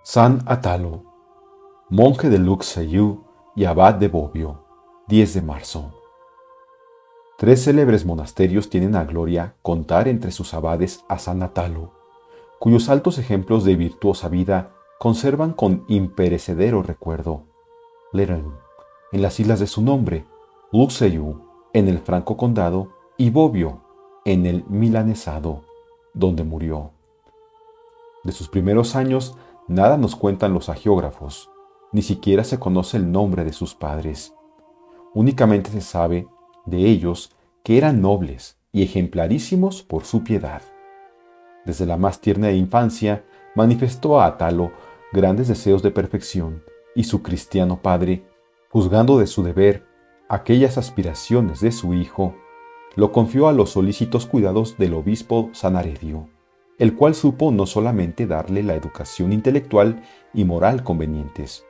San Atalo, monje de Luxeuil y abad de Bobbio, 10 de marzo. Tres célebres monasterios tienen a gloria contar entre sus abades a San Atalo, cuyos altos ejemplos de virtuosa vida conservan con imperecedero recuerdo. Lerins, en las islas de su nombre, Luxeuil, en el Franco Condado, y Bobbio, en el Milanesado, donde murió. De sus primeros años nada nos cuentan los hagiógrafos, ni siquiera se conoce el nombre de sus padres. Únicamente se sabe de ellos que eran nobles y ejemplarísimos por su piedad. Desde la más tierna infancia manifestó a Atalo grandes deseos de perfección y su cristiano padre, juzgando de su deber aquellas aspiraciones de su hijo, lo confió a los solícitos cuidados del obispo Sanaredio, el cual supo no solamente darle la educación intelectual y moral convenientes,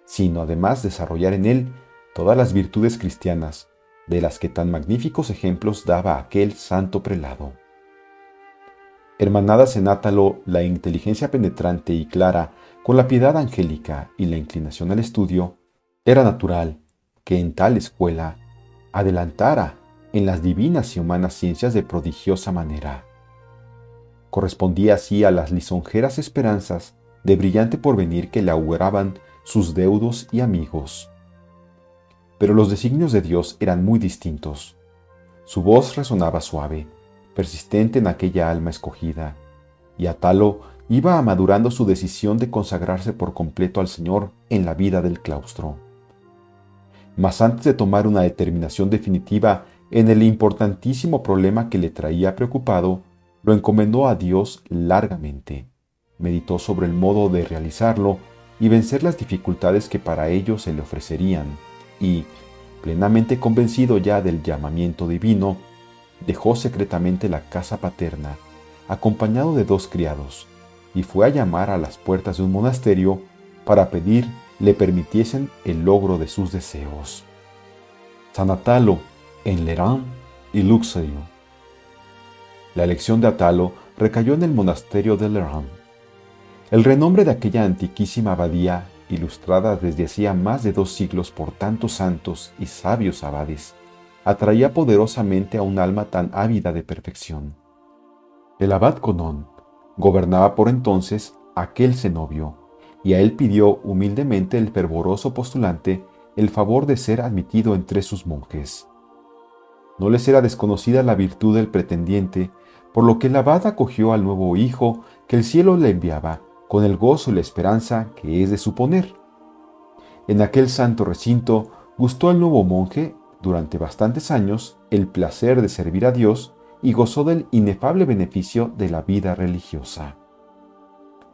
sino además desarrollar en él todas las virtudes cristianas, de las que tan magníficos ejemplos daba aquel santo prelado. Hermanadas en Atalo la inteligencia penetrante y clara con la piedad angélica y la inclinación al estudio, era natural que en tal escuela adelantara en las divinas y humanas ciencias de prodigiosa manera. Correspondía así a las lisonjeras esperanzas de brillante porvenir que le auguraban sus deudos y amigos. Pero los designios de Dios eran muy distintos. Su voz resonaba suave, persistente en aquella alma escogida, y Atalo iba amadurando su decisión de consagrarse por completo al Señor en la vida del claustro. Mas antes de tomar una determinación definitiva en el importantísimo problema que le traía preocupado, lo encomendó a Dios largamente, meditó sobre el modo de realizarlo y vencer las dificultades que para ello se le ofrecerían, y, plenamente convencido ya del llamamiento divino, dejó secretamente la casa paterna, acompañado de 2 criados, y fue a llamar a las puertas de un monasterio para pedir le permitiesen el logro de sus deseos. San Atalo en Lerins y Luxeuil. La elección de Atalo recayó en el monasterio de Lerins. El renombre de aquella antiquísima abadía, ilustrada desde hacía más de 2 siglos por tantos santos y sabios abades, atraía poderosamente a un alma tan ávida de perfección. El abad Conón gobernaba por entonces aquel cenobio, y a él pidió humildemente el fervoroso postulante el favor de ser admitido entre sus monjes. No les era desconocida la virtud del pretendiente, por lo que el abad acogió al nuevo hijo que el cielo le enviaba, con el gozo y la esperanza que es de suponer. En aquel santo recinto gustó el nuevo monje, durante bastantes años, el placer de servir a Dios y gozó del inefable beneficio de la vida religiosa.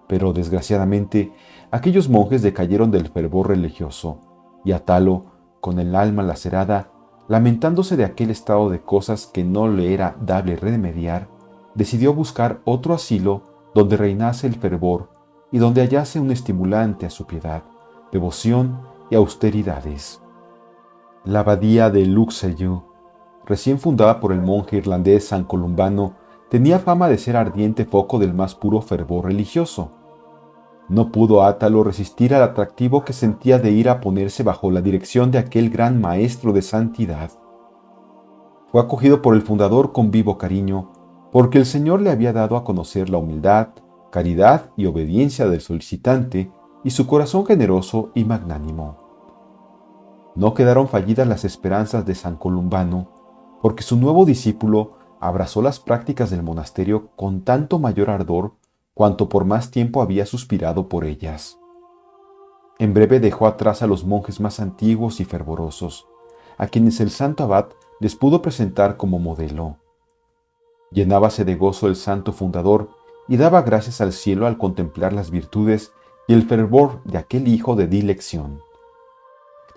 Pero desgraciadamente, aquellos monjes decayeron del fervor religioso, y Atalo, con el alma lacerada, lamentándose de aquel estado de cosas que no le era dable remediar, decidió buscar otro asilo donde reinase el fervor y donde hallase un estimulante a su piedad, devoción y austeridades. La abadía de Luxeuil, recién fundada por el monje irlandés San Columbano, tenía fama de ser ardiente foco del más puro fervor religioso. No pudo Atalo resistir al atractivo que sentía de ir a ponerse bajo la dirección de aquel gran maestro de santidad. Fue acogido por el fundador con vivo cariño, porque el Señor le había dado a conocer la humildad, caridad y obediencia del solicitante y su corazón generoso y magnánimo. No quedaron fallidas las esperanzas de San Columbano, porque su nuevo discípulo abrazó las prácticas del monasterio con tanto mayor ardor cuanto por más tiempo había suspirado por ellas. En breve dejó atrás a los monjes más antiguos y fervorosos, a quienes el santo abad les pudo presentar como modelo. Llenábase de gozo el santo fundador y daba gracias al cielo al contemplar las virtudes y el fervor de aquel hijo de dilección.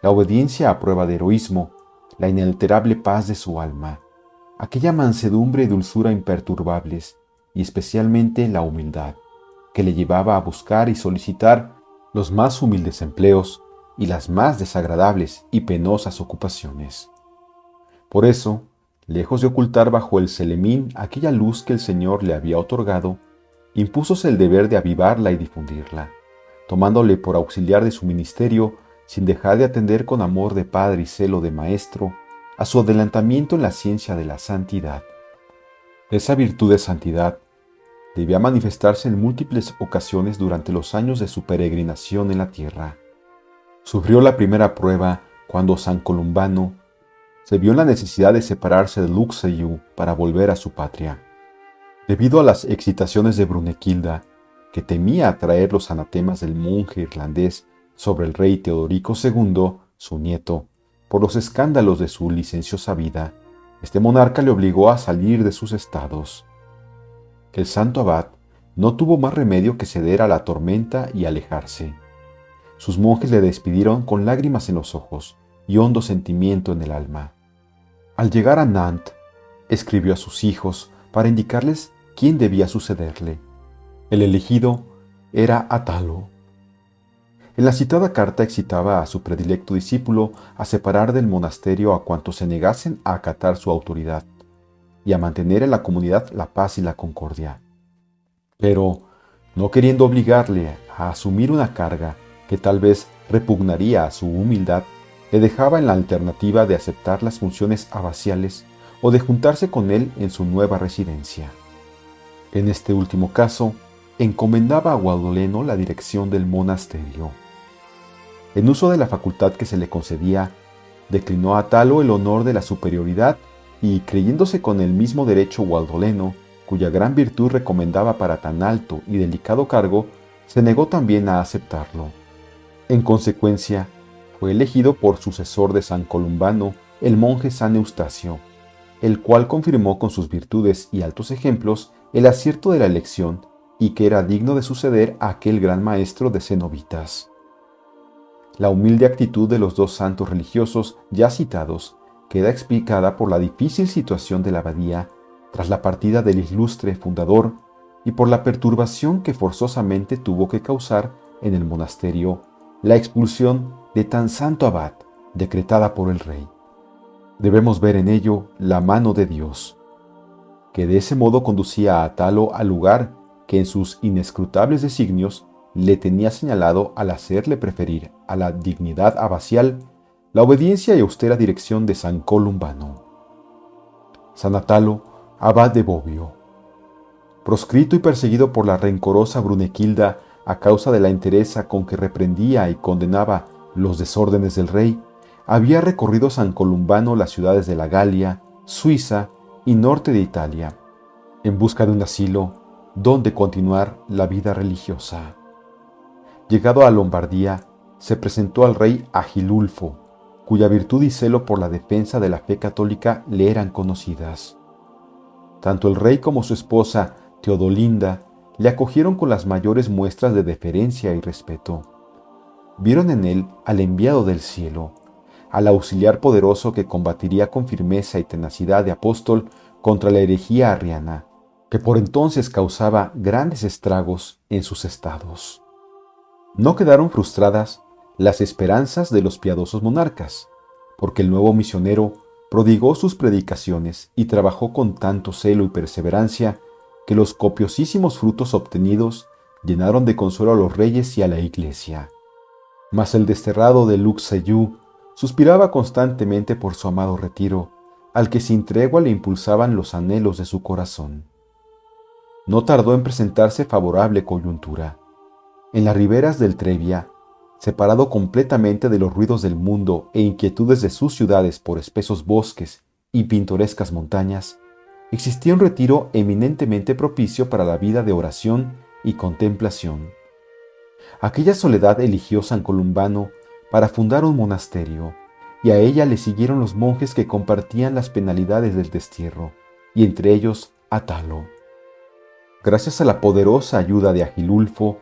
La obediencia a prueba de heroísmo, la inalterable paz de su alma, aquella mansedumbre y dulzura imperturbables, y especialmente la humildad, que le llevaba a buscar y solicitar los más humildes empleos y las más desagradables y penosas ocupaciones. Por eso, lejos de ocultar bajo el celemín aquella luz que el Señor le había otorgado, impúsose el deber de avivarla y difundirla, tomándole por auxiliar de su ministerio, sin dejar de atender con amor de padre y celo de maestro a su adelantamiento en la ciencia de la santidad. Esa virtud de santidad debía manifestarse en múltiples ocasiones durante los años de su peregrinación en la tierra. Sufrió la primera prueba cuando San Columbano se vio en la necesidad de separarse de Luxeuil para volver a su patria. Debido a las excitaciones de Brunequilda, que temía atraer los anatemas del monje irlandés sobre el rey Teodorico II, su nieto, por los escándalos de su licenciosa vida, este monarca le obligó a salir de sus estados. El santo abad no tuvo más remedio que ceder a la tormenta y alejarse. Sus monjes le despidieron con lágrimas en los ojos y hondo sentimiento en el alma. Al llegar a Nantes, escribió a sus hijos para indicarles quién debía sucederle. El elegido era Atalo. En la citada carta excitaba a su predilecto discípulo a separar del monasterio a cuantos se negasen a acatar su autoridad y a mantener en la comunidad la paz y la concordia. Pero, no queriendo obligarle a asumir una carga que tal vez repugnaría a su humildad, le dejaba en la alternativa de aceptar las funciones abaciales o de juntarse con él en su nueva residencia. En este último caso, encomendaba a Gualdoleno la dirección del monasterio. En uso de la facultad que se le concedía, declinó a Atalo el honor de la superioridad y, creyéndose con el mismo derecho Gualdoleno, cuya gran virtud recomendaba para tan alto y delicado cargo, se negó también a aceptarlo. En consecuencia, fue elegido por sucesor de San Columbano el monje San Eustacio, el cual confirmó con sus virtudes y altos ejemplos el acierto de la elección y que era digno de suceder a aquel gran maestro de cenobitas. La humilde actitud de los dos santos religiosos ya citados queda explicada por la difícil situación de la abadía tras la partida del ilustre fundador y por la perturbación que forzosamente tuvo que causar en el monasterio la expulsión de tan santo abad decretada por el rey. Debemos ver en ello la mano de Dios, que de ese modo conducía a Atalo al lugar que en sus inescrutables designios le tenía señalado al hacerle preferir a la dignidad abacial la obediencia y austera dirección de San Columbano. San Atalo, abad de Bobbio. Proscrito y perseguido por la rencorosa Brunequilda a causa de la entereza con que reprendía y condenaba los desórdenes del rey, había recorrido San Columbano las ciudades de la Galia, Suiza y norte de Italia, en busca de un asilo donde continuar la vida religiosa. Llegado a Lombardía, se presentó al rey Agilulfo, cuya virtud y celo por la defensa de la fe católica le eran conocidas. Tanto el rey como su esposa, Teodolinda, le acogieron con las mayores muestras de deferencia y respeto. Vieron en él al enviado del cielo, al auxiliar poderoso que combatiría con firmeza y tenacidad de apóstol contra la herejía arriana, que por entonces causaba grandes estragos en sus estados. No quedaron frustradas las esperanzas de los piadosos monarcas, porque el nuevo misionero prodigó sus predicaciones y trabajó con tanto celo y perseverancia que los copiosísimos frutos obtenidos llenaron de consuelo a los reyes y a la iglesia. Mas el desterrado de Luxeuil suspiraba constantemente por su amado retiro, al que sin tregua le impulsaban los anhelos de su corazón. No tardó en presentarse favorable coyuntura. En las riberas del Trebia, separado completamente de los ruidos del mundo e inquietudes de sus ciudades por espesos bosques y pintorescas montañas, existía un retiro eminentemente propicio para la vida de oración y contemplación. Aquella soledad eligió San Columbano para fundar un monasterio, y a ella le siguieron los monjes que compartían las penalidades del destierro, y entre ellos Atalo. Gracias a la poderosa ayuda de Agilulfo,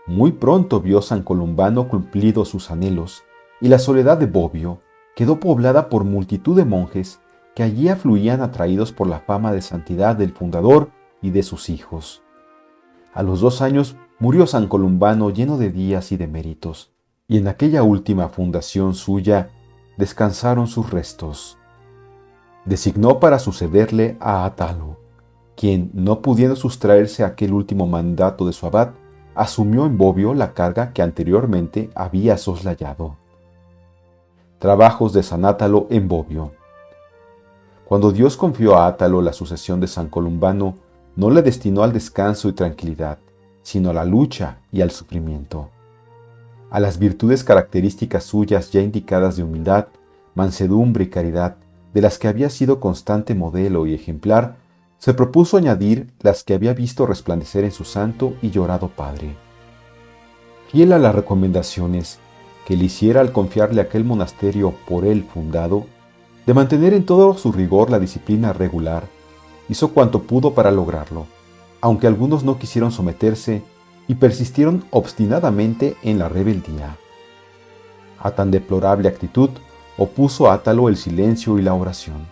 muy pronto vio San Columbano cumplidos sus anhelos, y la soledad de Bobbio quedó poblada por multitud de monjes que allí afluían atraídos por la fama de santidad del fundador y de sus hijos. A los 2 años murió San Columbano lleno de días y de méritos, y en aquella última fundación suya descansaron sus restos. Designó para sucederle a Atalo, quien, no pudiendo sustraerse a aquel último mandato de su abad, asumió en Bobbio la carga que anteriormente había soslayado. Trabajos de San Átalo en Bobbio. Cuando Dios confió a Átalo la sucesión de San Columbano, no le destinó al descanso y tranquilidad, sino a la lucha y al sufrimiento. A las virtudes características suyas ya indicadas de humildad, mansedumbre y caridad, de las que había sido constante modelo y ejemplar, se propuso añadir las que había visto resplandecer en su santo y llorado padre. Fiel a las recomendaciones que le hiciera al confiarle aquel monasterio por él fundado, de mantener en todo su rigor la disciplina regular, hizo cuanto pudo para lograrlo, aunque algunos no quisieron someterse y persistieron obstinadamente en la rebeldía. A tan deplorable actitud opuso Átalo el silencio y la oración,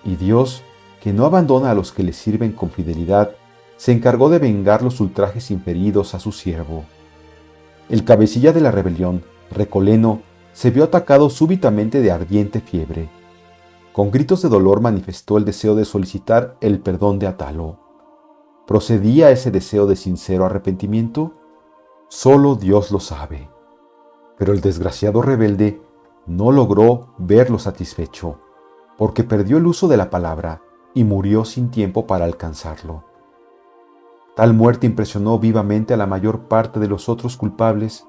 y Dios, que no abandona a los que le sirven con fidelidad, se encargó de vengar los ultrajes inferidos a su siervo. El cabecilla de la rebelión, Recoleno, se vio atacado súbitamente de ardiente fiebre. Con gritos de dolor manifestó el deseo de solicitar el perdón de Átalo. ¿Procedía ese deseo de sincero arrepentimiento? Solo Dios lo sabe. Pero el desgraciado rebelde no logró verlo satisfecho, porque perdió el uso de la palabra y murió sin tiempo para alcanzarlo. Tal muerte impresionó vivamente a la mayor parte de los otros culpables,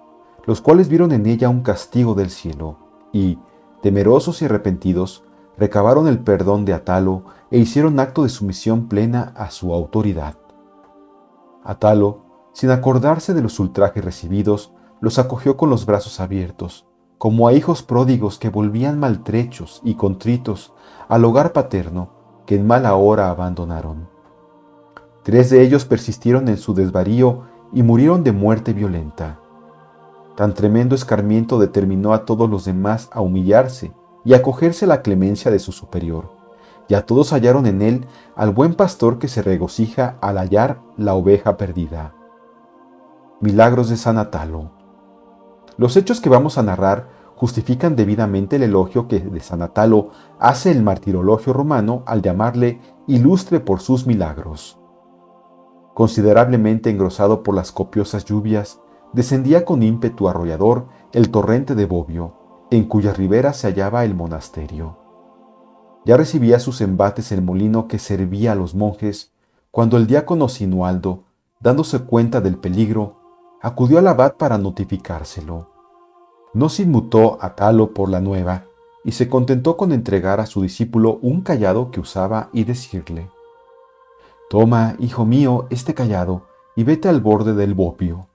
los cuales vieron en ella un castigo del cielo, y, temerosos y arrepentidos, recabaron el perdón de Átalo e hicieron acto de sumisión plena a su autoridad. Átalo, sin acordarse de los ultrajes recibidos, los acogió con los brazos abiertos, como a hijos pródigos que volvían maltrechos y contritos al hogar paterno que en mala hora abandonaron. 3 de ellos persistieron en su desvarío y murieron de muerte violenta. Tan tremendo escarmiento determinó a todos los demás a humillarse y acogerse a la clemencia de su superior, y a todos hallaron en él al buen pastor que se regocija al hallar la oveja perdida. Milagros de San Átalo. Los hechos que vamos a narrar justifican debidamente el elogio que de San Átalo hace el martirologio romano al llamarle ilustre por sus milagros. Considerablemente engrosado por las copiosas lluvias, descendía con ímpetu arrollador el torrente de Bobbio, en cuya ribera se hallaba el monasterio. Ya recibía sus embates el molino que servía a los monjes, cuando el diácono Sinualdo, dándose cuenta del peligro, acudió al abad para notificárselo. No se inmutó Átalo por la nueva, y se contentó con entregar a su discípulo un cayado que usaba y decirle: «Toma, hijo mío, este cayado, y vete al borde del Bobbio.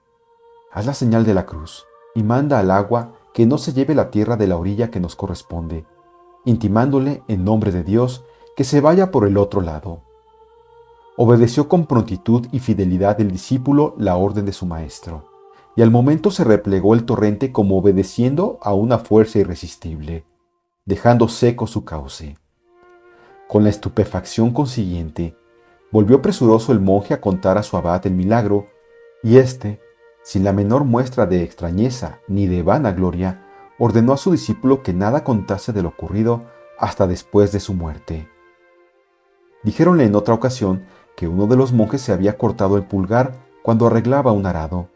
Haz la señal de la cruz, y manda al agua que no se lleve la tierra de la orilla que nos corresponde, intimándole, en nombre de Dios, que se vaya por el otro lado». Obedeció con prontitud y fidelidad el discípulo la orden de su maestro, y al momento se replegó el torrente como obedeciendo a una fuerza irresistible, dejando seco su cauce. Con la estupefacción consiguiente, volvió presuroso el monje a contar a su abad el milagro, y éste, sin la menor muestra de extrañeza ni de vanagloria, ordenó a su discípulo que nada contase de lo ocurrido hasta después de su muerte. Dijéronle en otra ocasión que uno de los monjes se había cortado el pulgar cuando arreglaba un arado.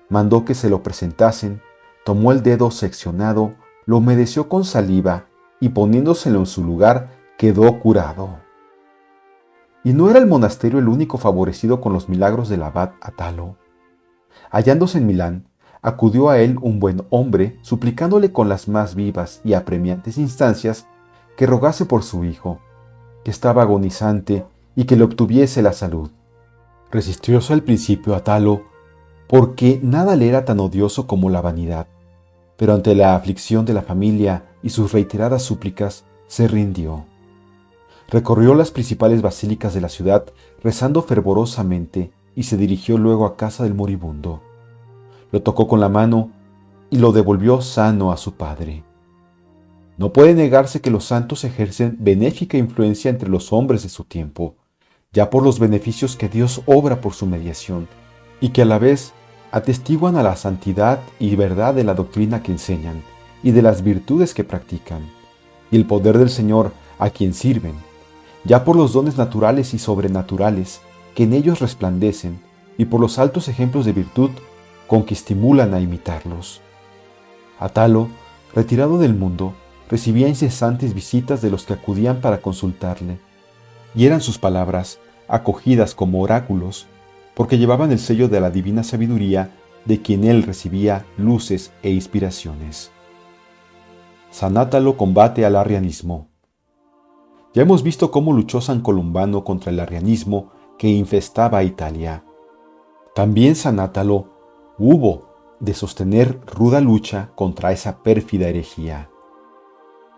Mandó que se lo presentasen, tomó el dedo seccionado, lo humedeció con saliva y poniéndoselo en su lugar quedó curado. Y no era el monasterio el único favorecido con los milagros del abad Átalo. Hallándose en Milán, acudió a él un buen hombre, suplicándole con las más vivas y apremiantes instancias que rogase por su hijo, que estaba agonizante y que le obtuviese la salud. Resistióse al principio Átalo, porque nada le era tan odioso como la vanidad, pero ante la aflicción de la familia y sus reiteradas súplicas, se rindió. Recorrió las principales basílicas de la ciudad rezando fervorosamente y se dirigió luego a casa del moribundo. Lo tocó con la mano y lo devolvió sano a su padre. No puede negarse que los santos ejercen benéfica influencia entre los hombres de su tiempo, ya por los beneficios que Dios obra por su mediación, y que a la vez atestiguan a la santidad y verdad de la doctrina que enseñan y de las virtudes que practican, y el poder del Señor a quien sirven, ya por los dones naturales y sobrenaturales que en ellos resplandecen y por los altos ejemplos de virtud con que estimulan a imitarlos. Atalo, retirado del mundo, recibía incesantes visitas de los que acudían para consultarle, y eran sus palabras acogidas como oráculos, porque llevaban el sello de la divina sabiduría de quien él recibía luces e inspiraciones. San Átalo combate al arrianismo. Ya hemos visto cómo luchó San Columbano contra el arrianismo que infestaba Italia. También San Átalo hubo de sostener ruda lucha contra esa pérfida herejía.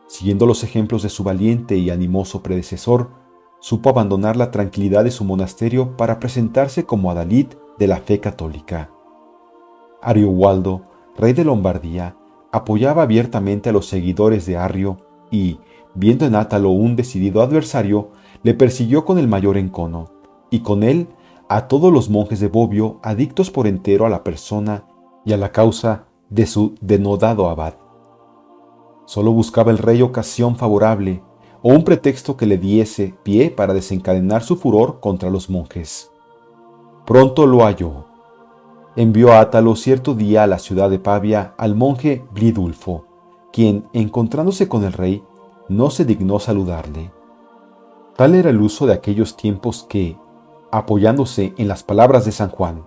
Siguiendo los ejemplos de su valiente y animoso predecesor, supo abandonar la tranquilidad de su monasterio para presentarse como adalid de la fe católica. Ariovaldo, rey de Lombardía, apoyaba abiertamente a los seguidores de Arrio y, viendo en Átalo un decidido adversario, le persiguió con el mayor encono, y con él a todos los monjes de Bobbio adictos por entero a la persona y a la causa de su denodado abad. Solo buscaba el rey ocasión favorable o un pretexto que le diese pie para desencadenar su furor contra los monjes. Pronto lo halló. Envió a Átalo cierto día a la ciudad de Pavia al monje Blidulfo, quien, encontrándose con el rey, no se dignó saludarle. Tal era el uso de aquellos tiempos que, apoyándose en las palabras de San Juan,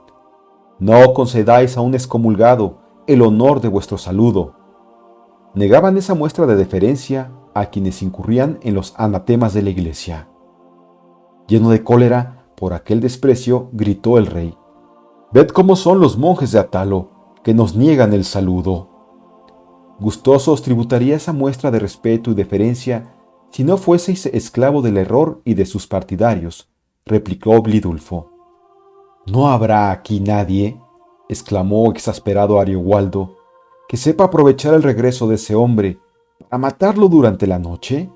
«No concedáis a un excomulgado el honor de vuestro saludo», negaban esa muestra de deferencia a quienes incurrían en los anatemas de la iglesia. Lleno de cólera por aquel desprecio, gritó el rey: «Ved cómo son los monjes de Átalo, que nos niegan el saludo». Gustoso os tributaría esa muestra de respeto y deferencia si no fueseis esclavo del error y de sus partidarios, replicó Blidulfo. «¿No habrá aquí nadie», exclamó exasperado Ariovaldo, «que sepa aprovechar el regreso de ese hombre para matarlo durante la noche?»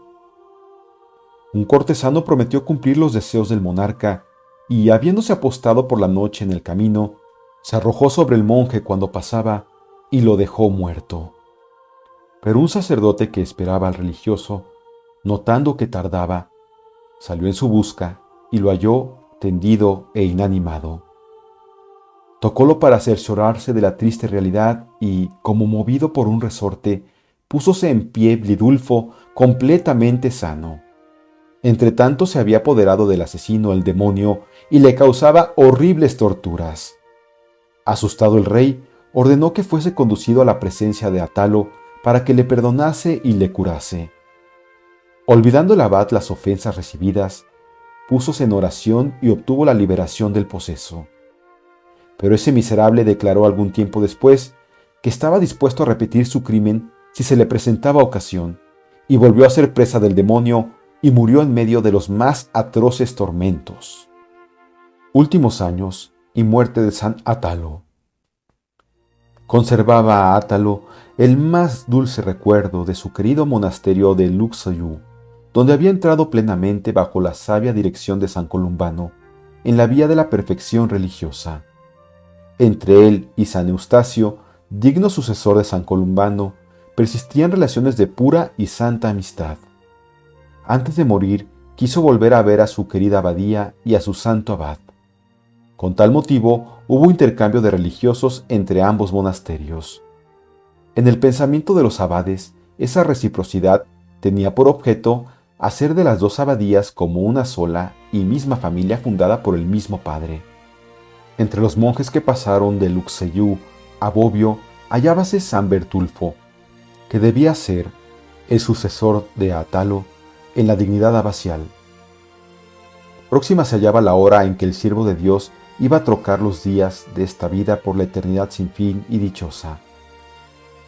Un cortesano prometió cumplir los deseos del monarca y, habiéndose apostado por la noche en el camino, se arrojó sobre el monje cuando pasaba y lo dejó muerto. Pero un sacerdote que esperaba al religioso, notando que tardaba, salió en su busca y lo halló tendido e inanimado. Tocólo para cerciorarse de la triste realidad y, como movido por un resorte, púsose en pie Blidulfo completamente sano. Entretanto se había apoderado del asesino el demonio y le causaba horribles torturas. Asustado el rey, ordenó que fuese conducido a la presencia de Átalo para que le perdonase y le curase. Olvidando el abad las ofensas recibidas, púsose en oración y obtuvo la liberación del poseso. Pero ese miserable declaró algún tiempo después que estaba dispuesto a repetir su crimen si se le presentaba ocasión, y volvió a ser presa del demonio y murió en medio de los más atroces tormentos. Últimos años y muerte de San Átalo. Conservaba a Átalo el más dulce recuerdo de su querido monasterio de Luxeuil, donde había entrado plenamente bajo la sabia dirección de San Columbano, en la vía de la perfección religiosa. Entre él y San Eustacio, digno sucesor de San Columbano, persistían relaciones de pura y santa amistad. Antes de morir, quiso volver a ver a su querida abadía y a su santo abad. Con tal motivo, hubo intercambio de religiosos entre ambos monasterios. En el pensamiento de los abades, esa reciprocidad tenía por objeto hacer de las dos abadías como una sola y misma familia fundada por el mismo padre. Entre los monjes que pasaron de Luxeuil a Bobbio hallábase San Bertulfo, que debía ser el sucesor de Átalo en la dignidad abacial. Próxima se hallaba la hora en que el siervo de Dios iba a trocar los días de esta vida por la eternidad sin fin y dichosa.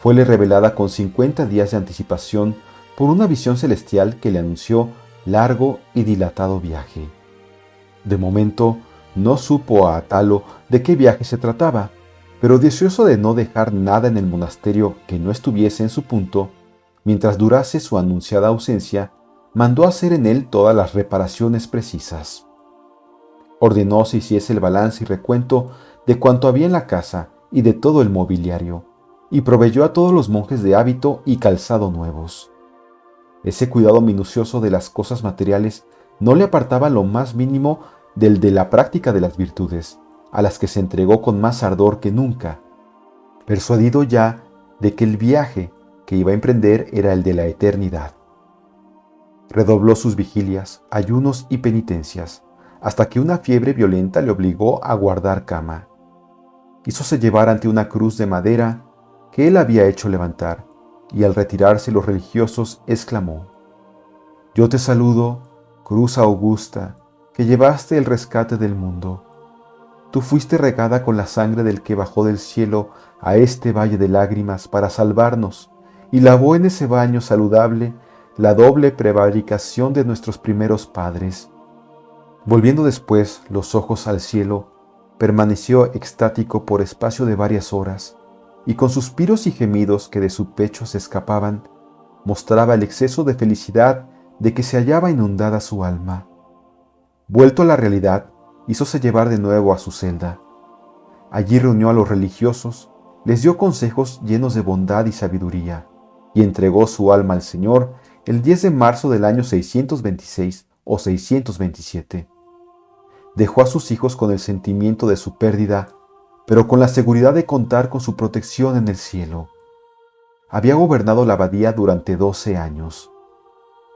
Fuele revelada con 50 días de anticipación por una visión celestial que le anunció largo y dilatado viaje. De momento, no supo a Átalo de qué viaje se trataba, pero deseoso de no dejar nada en el monasterio que no estuviese en su punto, mientras durase su anunciada ausencia, mandó hacer en él todas las reparaciones precisas. Ordenó se hiciese el balance y recuento de cuanto había en la casa y de todo el mobiliario, y proveyó a todos los monjes de hábito y calzado nuevos. Ese cuidado minucioso de las cosas materiales no le apartaba lo más mínimo del de la práctica de las virtudes, a las que se entregó con más ardor que nunca, persuadido ya de que el viaje que iba a emprender era el de la eternidad. Redobló sus vigilias, ayunos y penitencias, hasta que una fiebre violenta le obligó a guardar cama. Hízose llevar ante una cruz de madera que él había hecho levantar, y al retirarse los religiosos exclamó: «Yo te saludo, cruz augusta, que llevaste el rescate del mundo. Tú fuiste regada con la sangre del que bajó del cielo a este valle de lágrimas para salvarnos, y lavó en ese baño saludable la doble prevaricación de nuestros primeros padres». Volviendo después los ojos al cielo, permaneció extático por espacio de varias horas, y con suspiros y gemidos que de su pecho se escapaban, mostraba el exceso de felicidad de que se hallaba inundada su alma. Vuelto a la realidad, hízose llevar de nuevo a su celda. Allí reunió a los religiosos, les dio consejos llenos de bondad y sabiduría, y entregó su alma al Señor el 10 de marzo del año 626 o 627. Dejó a sus hijos con el sentimiento de su pérdida, pero con la seguridad de contar con su protección en el cielo. Había gobernado la abadía durante 12 años.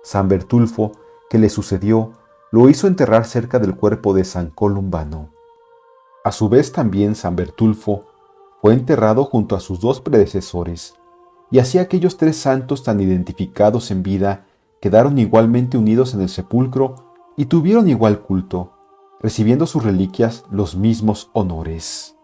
San Bertulfo, que le sucedió, lo hizo enterrar cerca del cuerpo de San Columbano. A su vez también San Bertulfo fue enterrado junto a sus dos predecesores, y así aquellos tres santos tan identificados en vida quedaron igualmente unidos en el sepulcro y tuvieron igual culto, recibiendo sus reliquias los mismos honores.